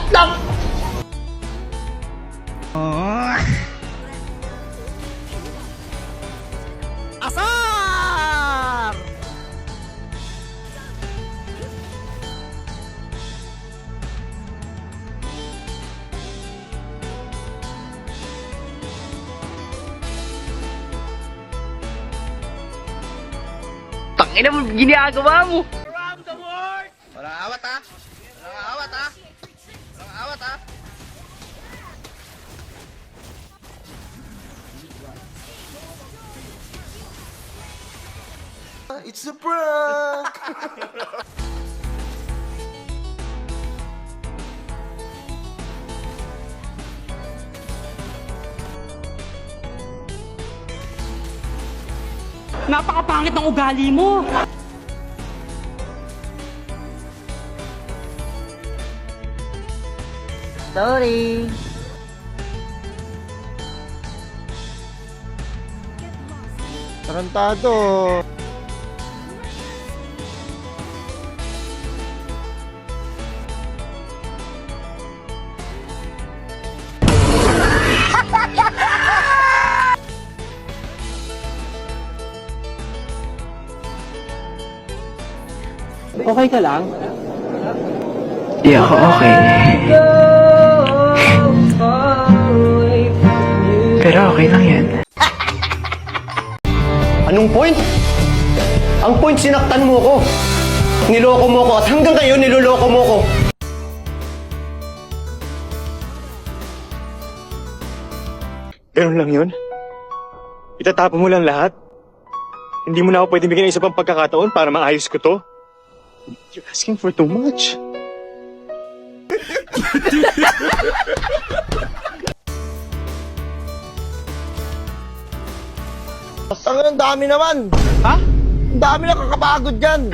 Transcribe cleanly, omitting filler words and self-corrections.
Itlog! Asar! Tangina mo, ginagawa mo! Walang awat ha! Walang awat ha! Walang awat ha! It's a prank! Napakapangit ng ugali mo. Sorry. Tarantado! Okay ka lang? Di ako okay. Pero okay lang yan. Anong point? Ang point, sinaktan mo ko. Niloko mo ko at hanggang ngayon niloloko mo ko. Ganun lang yun? Itatapon mo lang lahat? Hindi mo na ako pwede bigyan ng isa pang pagkakataon para maayos ko to? You're asking for too much. Ang dami naman! Ha? Ang dami na kakapagod dyan!